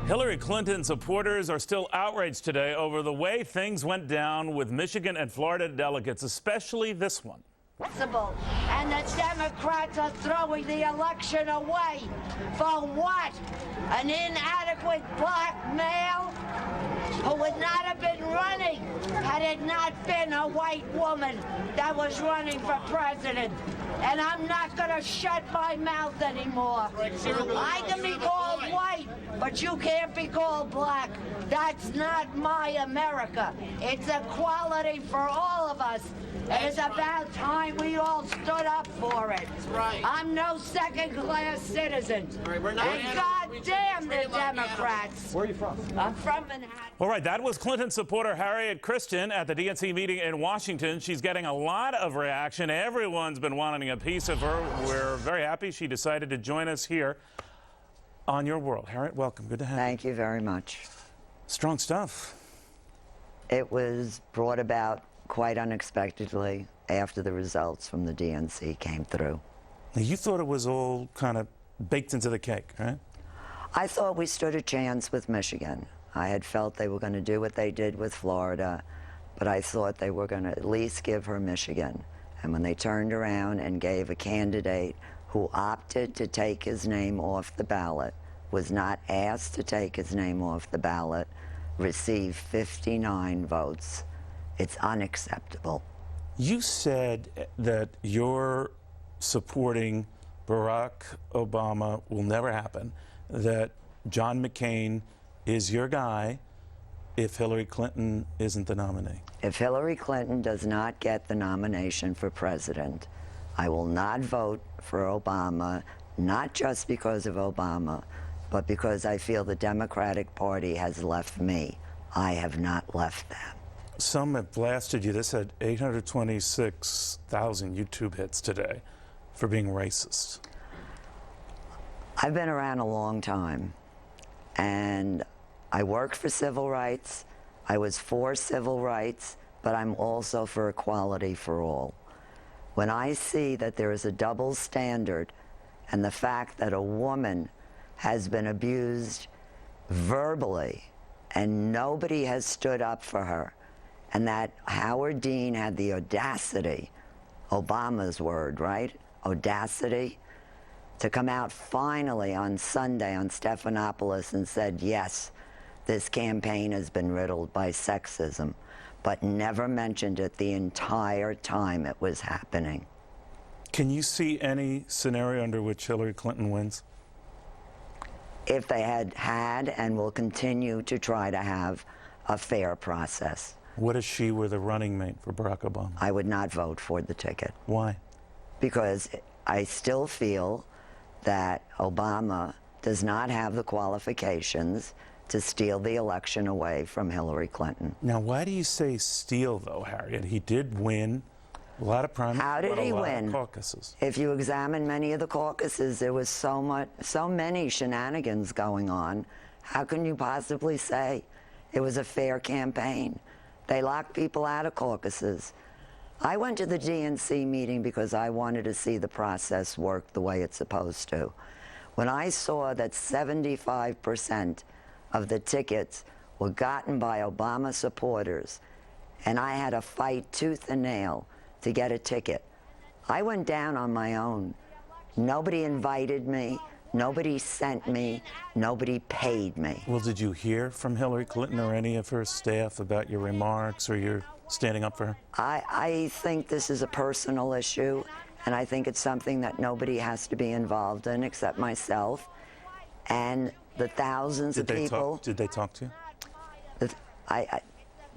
Hillary Clinton supporters are still outraged today over the way things went down with Michigan and Florida delegates, especially this one. And the Democrats are throwing the election away. For what? An inadequate black male who would not have been running had it not been a white woman that was running for president. And I'm not going to shut my mouth anymore. I can be called white, but you can't be called black. That's not my America. It's equality for all of us. It's about time we all stood up for it. That's right. I'm no second-class citizen. Right, we're not. And goddamn the Democrats. Where are you from? I'm from Manhattan. All right, that was Clinton supporter Harriet Christian at the DNC meeting in Washington. She's getting a lot of reaction. Everyone's been wanting a piece of her. We're very happy she decided to join us here on Your World. Harriet, welcome. Good to have you. Thank you very much. Strong stuff. It was brought about quite unexpectedly after the results from the DNC came through. Now, you thought it was all kind of baked into the cake, right? I thought we stood a chance with Michigan. I had felt they were going to do what they did with Florida, but I thought they were going to at least give her Michigan. And when they turned around and gave a candidate who opted to take his name off the ballot, was not asked to take his name off the ballot, received 59 votes. It's unacceptable. You said that you're supporting Barack Obama will never happen, that John McCain is your guy if Hillary Clinton isn't the nominee. If Hillary Clinton does not get the nomination for president, I will not vote for Obama, not just because of Obama, but because I feel the Democratic Party has left me. I have not left them. Some have blasted you. This had 826,000 YouTube hits today for being racist. I've been around a long time, and I worked for civil rights. I was for civil rights, but I'm also for equality for all. When I see that there is a double standard and the fact that a woman has been abused verbally and nobody has stood up for her, and that Howard Dean had the audacity, Obama's word, right? Audacity, to come out finally on Sunday on Stephanopoulos and said, yes, this campaign has been riddled by sexism, but never mentioned it the entire time it was happening. Can you see any scenario under which Hillary Clinton wins? If they had and will continue to try to have a fair process. What if she were the running mate for Barack Obama? I would not vote for the ticket. Why? Because I still feel that Obama does not have the qualifications to steal the election away from Hillary Clinton. Now, why do you say steal, though, Harriet? He did win a lot of primaries. How did he win? Caucuses. If you examine many of the caucuses, there was so many shenanigans going on. How can you possibly say it was a fair campaign? They locked people out of caucuses. I went to the DNC meeting because I wanted to see the process work the way it's supposed to. When I saw that 75% of the tickets were gotten by Obama supporters, and I had to fight tooth and nail to get a ticket, I went down on my own. Nobody invited me. Nobody sent me. Nobody paid me. Well, did you hear from Hillary Clinton or any of her staff about your remarks or your standing up for her? I think this is a personal issue, and I think it's something that nobody has to be involved in except myself and the thousands of people. Did they talk to you?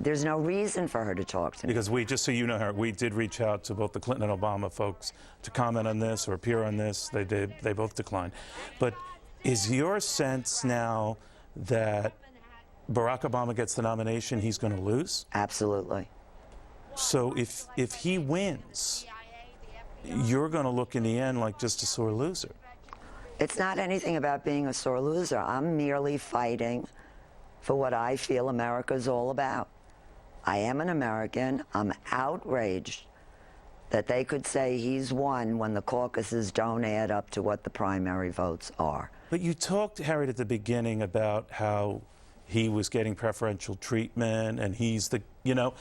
There's no reason for her to talk to me. Because just so you know, Harriet, we did reach out to both the Clinton and Obama folks to comment on this or appear on this. They did. They both declined. But is your sense now that Barack Obama gets the nomination, he's going to lose? Absolutely. So if he wins, you're going to look in the end like just a sore loser. It's not anything about being a sore loser. I'm merely fighting for what I feel America's all about. I am an American. I'm outraged that they could say he's won when the caucuses don't add up to what the primary votes are. But you talked, Harriet, at the beginning about how he was getting preferential treatment, and he's the, you know,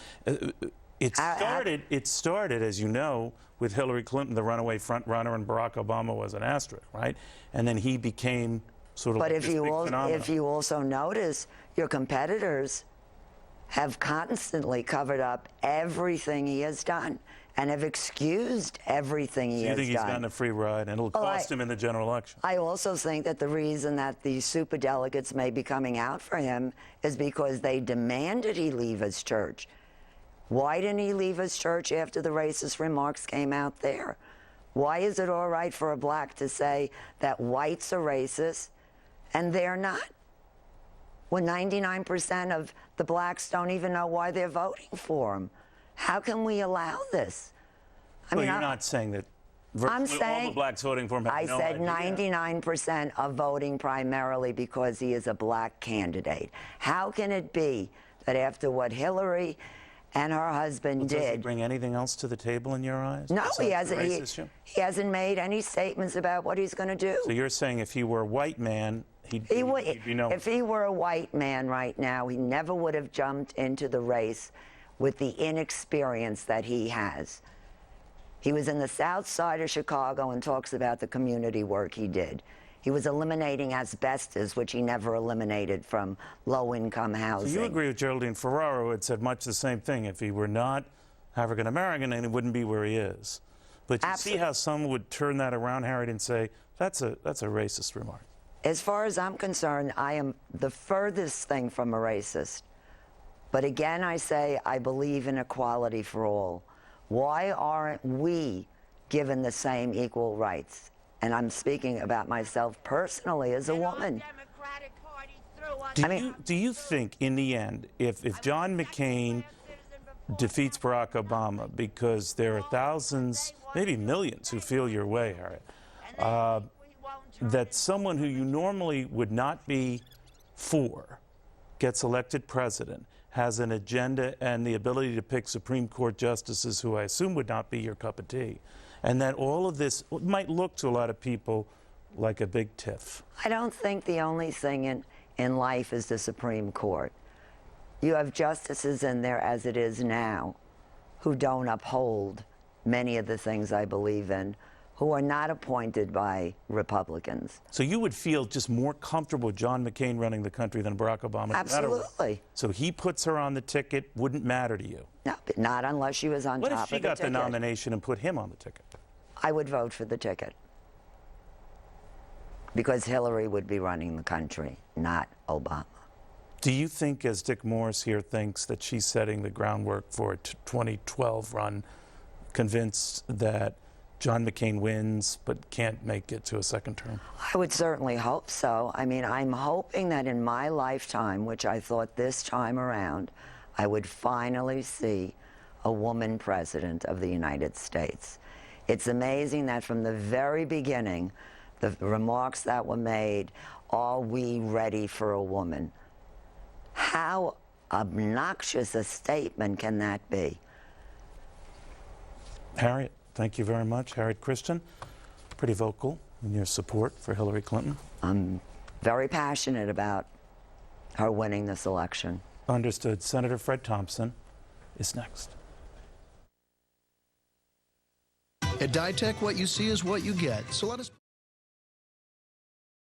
it started, as you know, with Hillary Clinton, the runaway front runner, and Barack Obama was an asterisk, right? And then he became sort of But like if this big phenomenon. if you also notice, your competitors have constantly covered up everything he has done and have excused everything he has done. You think he's gotten a free ride, and it'll cost him in the general election? I also think that the reason that these superdelegates may be coming out for him is because they demanded he leave his church. Why didn't he leave his church after the racist remarks came out there? Why is it all right for a black to say that whites are racist and they're not? When 99% of the blacks don't even know why they're voting for him. How can we allow this? Well, you're not saying that virtually all the blacks voting for him have no idea. I said 99% are voting primarily because he is a black candidate. How can it be that after what Hillary and her husband did... Does he bring anything else to the table in your eyes? No, he hasn't. He hasn't made any statements about what he's going to do. So you're saying if he were a white man, he'd be known. If he were a white man right now, he never would have jumped into the race with the inexperience that he has. He was in the south side of Chicago and talks about the community work he did. He was eliminating asbestos, which he never eliminated from low-income housing. So you agree with Geraldine Ferraro, who had said much the same thing. If he were not African-American, then he wouldn't be where he is. But you see how some would turn that around, Harriet, and say, that's a racist remark. As far as I'm concerned, I am the furthest thing from a racist. But again, I say I believe in equality for all. Why aren't we given the same equal rights? And I'm speaking about myself personally as a woman. Do you think, in the end, if John McCain defeats Barack Obama, because there are thousands, maybe millions, who feel your way, Harriet, that someone who you normally would not be for gets elected president, has an agenda and the ability to pick Supreme Court justices who I assume would not be your cup of tea, and that all of this might look to a lot of people like a big tiff? I don't think the only thing in life is the Supreme Court. You have justices in there as it is now who don't uphold many of the things I believe in, who are not appointed by Republicans. So you would feel just more comfortable with John McCain running the country than Barack Obama? Absolutely. So he puts her on the ticket, wouldn't matter to you? No, but not unless she was on top of the ticket. What if she got the nomination and put him on the ticket? I would vote for the ticket. Because Hillary would be running the country, not Obama. Do you think, as Dick Morris here thinks, that she's setting the groundwork for a 2012 run, convinced that John McCain wins but can't make it to a second term? I would certainly hope so. I mean, I'm hoping that in my lifetime, which I thought this time around, I would finally see a woman president of the United States. It's amazing that from the very beginning, the remarks that were made, are we ready for a woman? How obnoxious a statement can that be? Harriet, thank you very much. Harriet Christian, pretty vocal in your support for Hillary Clinton. I'm very passionate about her winning this election. Understood. Senator Fred Thompson is next. At DiTech, what you see is what you get. So let us...